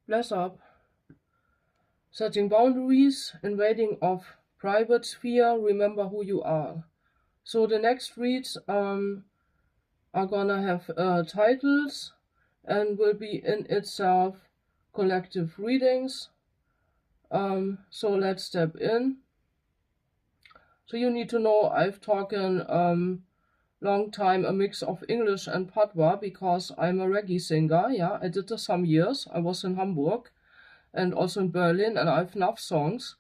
Bless up. Setting boundaries, invading of private sphere, remember who you are. So the next reads are gonna have titles and will be in itself collective readings. So let's step in. So you need to know I've taken long time a mix of English and Patois because I'm a reggae singer. Yeah, I did this some years. I was in Hamburg and also in Berlin, and I have enough songs.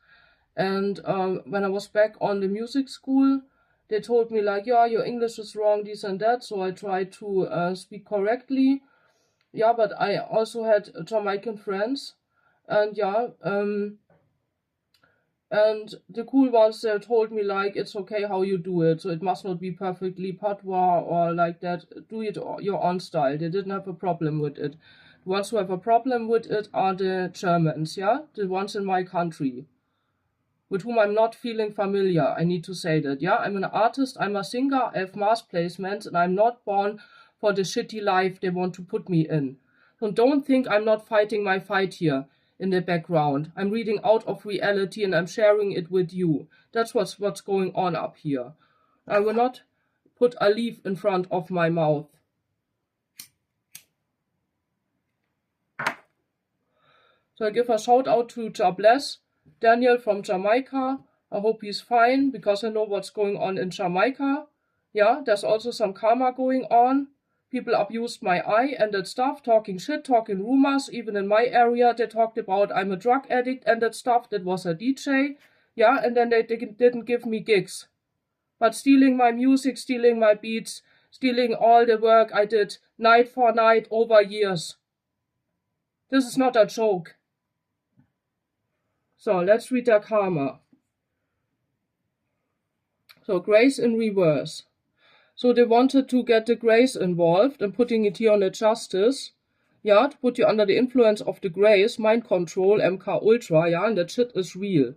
And when I was back on the music school, they told me like, yeah, your English is wrong, this and that. So I tried to speak correctly. Yeah, but I also had Jamaican friends, and yeah, and the cool ones they told me like it's okay how you do it, so it must not be perfectly patois or like that. Do it your own style. They didn't have a problem with it. The ones who have a problem with it are the Germans, yeah, the ones in my country, with whom I'm not feeling familiar. I need to say that, yeah, I'm an artist, I'm a singer, I have mass placements, and I'm not born for the shitty life they want to put me in. So don't think I'm not fighting my fight here in the background. I'm reading out of reality and I'm sharing it with you. That's what's going on up here. I will not put a leaf in front of my mouth. So I give a shout out to Bless, Daniel from Jamaica. I hope he's fine because I know what's going on in Jamaica. Yeah, there's also some karma going on. People abused my eye and that stuff, talking shit, talking rumors. Even in my area, they talked about I'm a drug addict and that stuff. That was a DJ. Yeah, and then they didn't give me gigs. But stealing my music, stealing my beats, stealing all the work I did night for night over years. This is not a joke. So let's read their karma. So grace in reverse. So they wanted to get the grace involved and putting it here on the justice. Yeah, to put you under the influence of the grace, mind control, MK Ultra, yeah, and that shit is real.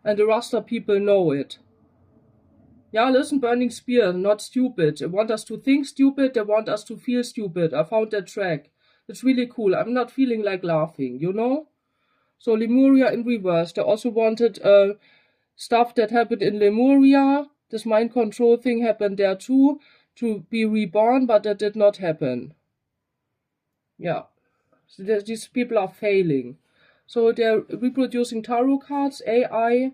And the Rasta people know it. Yeah, listen, Burning Spear, not stupid. They want us to think stupid, they want us to feel stupid. I found that track. It's really cool. I'm not feeling like laughing, you know? So Lemuria in reverse. They also wanted stuff that happened in Lemuria. This mind control thing happened there too, to be reborn, but that did not happen. Yeah, so these people are failing. So they're reproducing tarot cards, AI,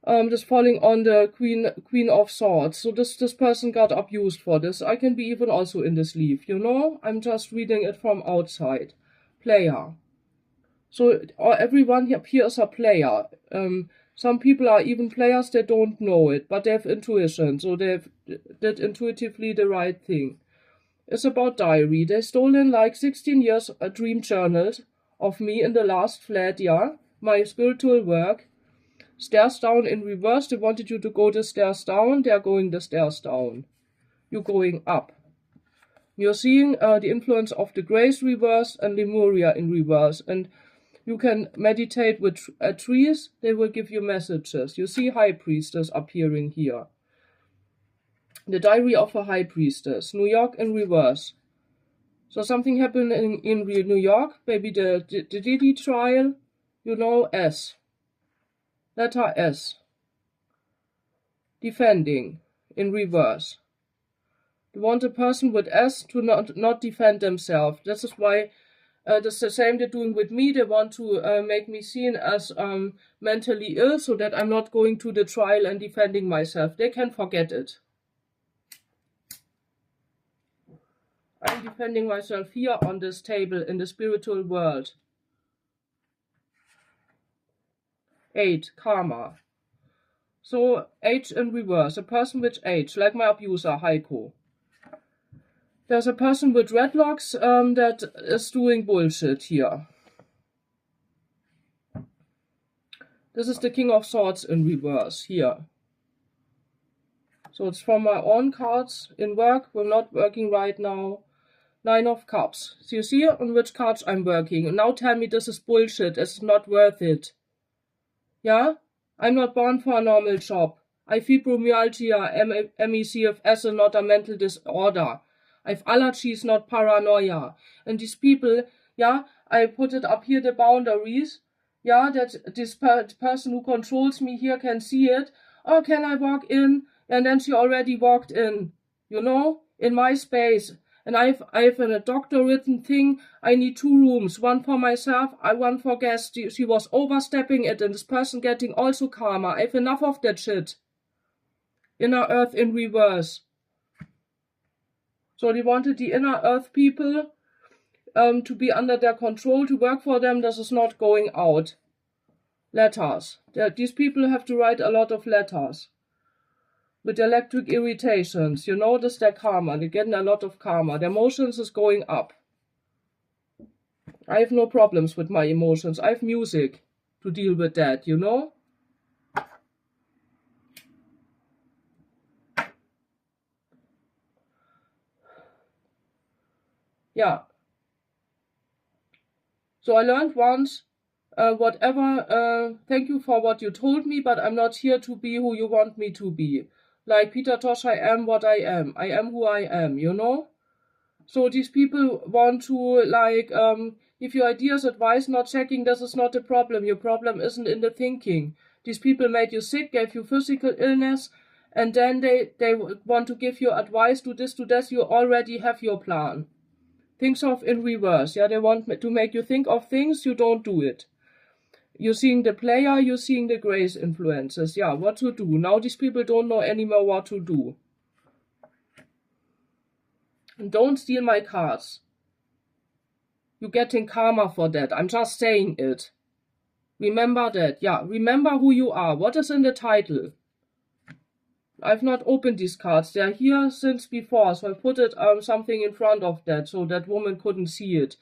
just falling on the Queen of Swords. So this person got abused for this. I can be even also in this leaf, you know? I'm just reading it from outside. Player. So everyone here is a player. Some people are even players that don't know it, but they have intuition, so they did intuitively the right thing. It's about diary. They stolen like 16 years a dream journal of me in the last flat, yeah, my spiritual work. Stairs down in reverse. They wanted you to go the stairs down. They're going the stairs down. You're going up. You're seeing the influence of the grace reverse and Lemuria in reverse, and you can meditate with trees. They will give you messages. You see High Priestess appearing here. The Diary of a High Priestess. New York in reverse. So something happened in New York. Maybe the Diddy trial. You know, S. Letter S. Defending in reverse. You want a person with S to not defend themselves. This is why that's the same they're doing with me. They want to make me seen as mentally ill so that I'm not going to the trial and defending myself. They can forget it. I'm defending myself here on this table in the spiritual world. 8. Karma. So H in reverse. A person with H, like my abuser, Heiko. There's a person with dreadlocks that is doing bullshit here. This is the King of Swords in reverse here. So it's from my own cards in work. We're not working right now. 9 of Cups. So you see on which cards I'm working. And now tell me this is bullshit. It's not worth it. Yeah? I'm not born for a normal job. I have fibromyalgia, MECFS, and not a mental disorder. I have allergies, not paranoia. And these people, Yeah, I put it up here, the boundaries. Yeah, that this person who controls me here can see it. Oh, can I walk in? And then she already walked in, you know, in my space. And I've a doctor written thing. I need 2 rooms, one for myself, one for guests. She was overstepping it, and this person getting also karma. I have enough of that shit. Inner Earth in reverse. So they wanted the Inner Earth people to be under their control, to work for them. This is not going out. Letters. These people have to write a lot of letters. With electric irritations, you notice their karma. They're getting a lot of karma. Their emotions is going up. I have no problems with my emotions. I have music to deal with that, you know? Yeah. So I learned once, whatever, thank you for what you told me, but I'm not here to be who you want me to be. Like Peter Tosh, I am what I am. I am who I am, you know? So these people want to, like, give you ideas, advice, not checking. This is not a problem. Your problem isn't in the thinking. These people made you sick, gave you physical illness, and then they want to give you advice, do this, do that. You already have your plan. Things off in reverse. Yeah, they want to make you think of things, you don't do it. You're seeing the player, you're seeing the grace influences. Yeah, what to do. Now these people don't know anymore what to do. And don't steal my cards. You're getting karma for that. I'm just saying it. Remember that. Yeah, remember who you are. What is in the title? I've not opened these cards. They're here since before, so I put it something in front of that so that woman couldn't see it.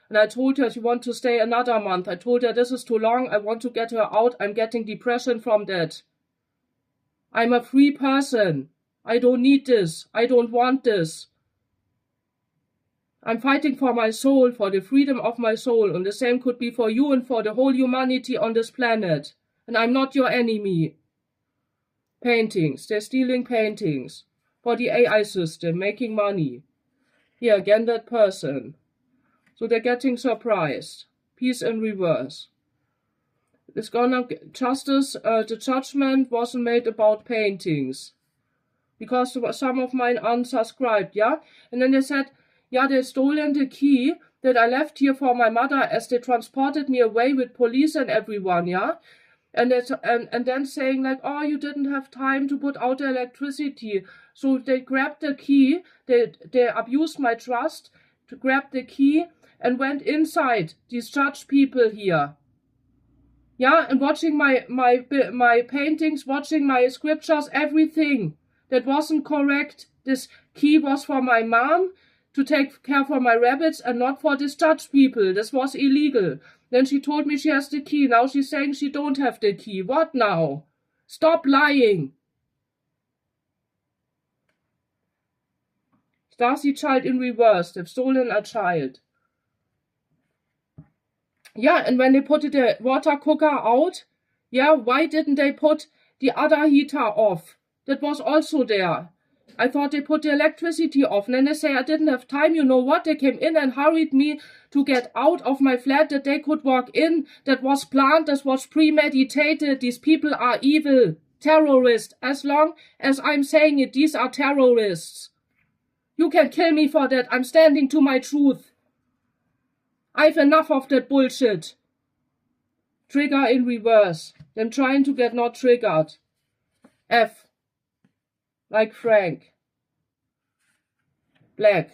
And I told her she want to stay another month. I told her this is too long. I want to get her out. I'm getting depression from that. I'm a free person. I don't need this. I don't want this. I'm fighting for my soul, for the freedom of my soul, and the same could be for you and for the whole humanity on this planet. And I'm not your enemy. Paintings. They're stealing paintings for the AI system, making money. Here, again, that person. So they're getting surprised. Peace in reverse. It's gonna justice. The judgment wasn't made about paintings because some of mine unsubscribed. Yeah, and then they said, yeah, they stolen the key that I left here for my mother as they transported me away with police and everyone. Yeah. And then saying like, oh, you didn't have time to put out the electricity. So they grabbed the key, they abused my trust to grab the key and went inside these judge people here. Yeah, and watching my paintings, watching my scriptures, everything that wasn't correct. This key was for my mom to take care for my rabbits and not for these judge people. This was illegal. Then she told me she has the key. Now she's saying she don't have the key. What now? Stop lying. Darcy child in reverse. They've stolen a child. Yeah, and when they put the water cooker out, yeah, why didn't they put the other heater off? That was also there. I thought they put the electricity off. And then they say I didn't have time. You know what? They came in and hurried me to get out of my flat that they could walk in. That was planned. That was premeditated. These people are evil. Terrorists. As long as I'm saying it, these are terrorists. You can kill me for that. I'm standing to my truth. I've enough of that bullshit. Trigger in reverse. Them trying to get not triggered. F. Like Frank. Black.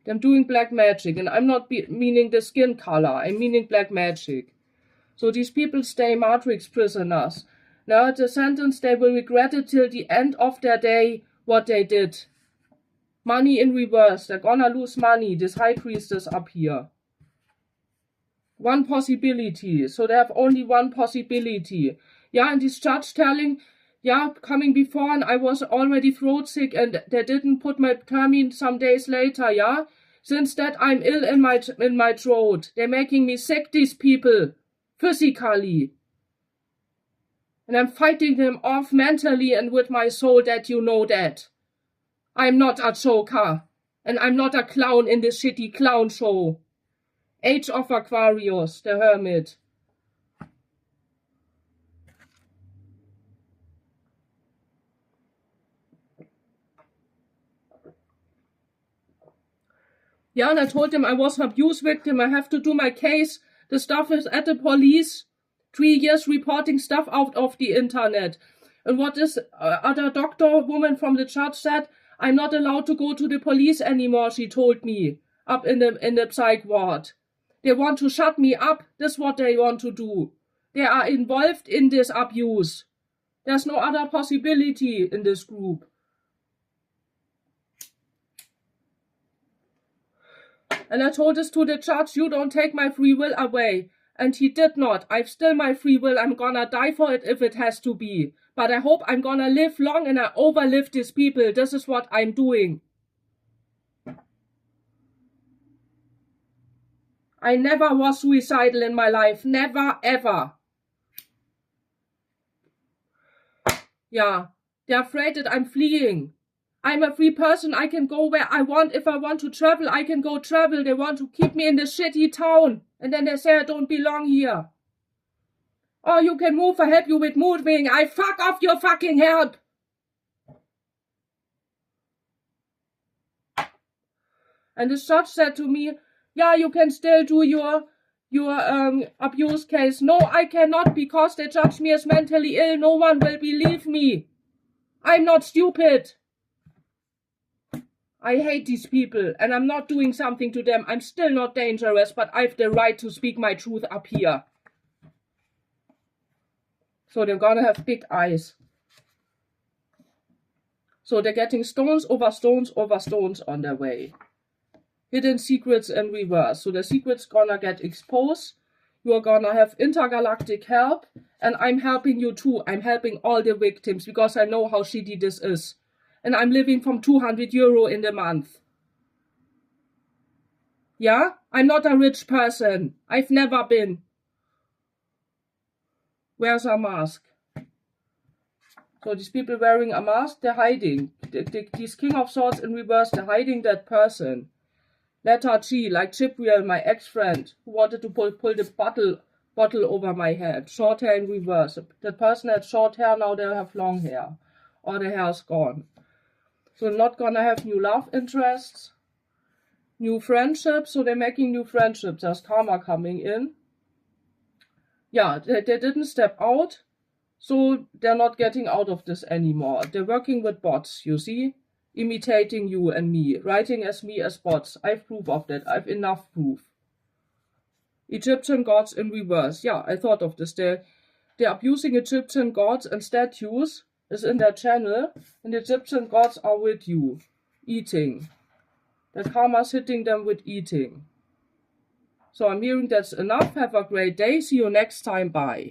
Them doing black magic. And I'm not meaning the skin color. I'm meaning black magic. So these people stay matrix prisoners. Now at the sentence they will regret it till the end of their day what they did. Money in reverse. They're gonna lose money. This high priestess up here. One possibility. So they have only one possibility. Yeah, and this judge telling, yeah, coming before and I was already throat sick and they didn't put my termine some days later, yeah? Since that I'm ill in my throat. They're making me sick, these people. Physically. And I'm fighting them off mentally and with my soul that you know that. I'm not a joker. And I'm not a clown in this shitty clown show. Age of Aquarius, the Hermit. Yeah, and I told him I was an abuse victim. I have to do my case. The stuff is at the police. 3 years reporting stuff out of the internet. And what this other doctor woman from the church said, I'm not allowed to go to the police anymore, she told me, up in the psych ward. They want to shut me up. That's what they want to do. They are involved in this abuse. There's no other possibility in this group. And I told this to the judge, you don't take my free will away. And he did not. I've still my free will. I'm gonna die for it if it has to be. But I hope I'm gonna live long and I overlive these people. This is what I'm doing. I never was suicidal in my life. Never, ever. Yeah, they're afraid that I'm fleeing. I'm a free person. I can go where I want. If I want to travel, I can go travel. They want to keep me in this shitty town. And then they say I don't belong here. Oh, you can move. I help you with moving. I fuck off your fucking help. And the judge said to me, yeah, you can still do your abuse case. No, I cannot because they judge me as mentally ill. No one will believe me. I'm not stupid. I hate these people and I'm not doing something to them. I'm still not dangerous, but I have the right to speak my truth up here. So they're gonna have big eyes. So they're getting stones over stones over stones on their way. Hidden secrets in reverse. So the secret's gonna get exposed. You're gonna have intergalactic help. And I'm helping you too. I'm helping all the victims because I know how shitty this is. And I'm living from 200 euro in the month. Yeah? I'm not a rich person. I've never been. Where's a mask? So these people wearing a mask, they're hiding. These King of Swords in reverse, they're hiding that person. Letter G, like Chipriel, my ex-friend, who wanted to pull the bottle over my head. Short hair in reverse. That person had short hair, now they have long hair. Or the hair's gone. So not gonna have new love interests, new friendships, so they're making new friendships. There's karma coming in. Yeah, they didn't step out, so they're not getting out of this anymore. They're working with bots, you see? Imitating you and me, writing as me as bots. I've proof of that. I've enough proof. Egyptian gods in reverse. Yeah, I thought of this. They're abusing Egyptian gods and statues. Is in their channel, and the Egyptian gods are with you, eating. The karma's hitting them with eating. So I'm hearing that's enough. Have a great day. See you next time. Bye.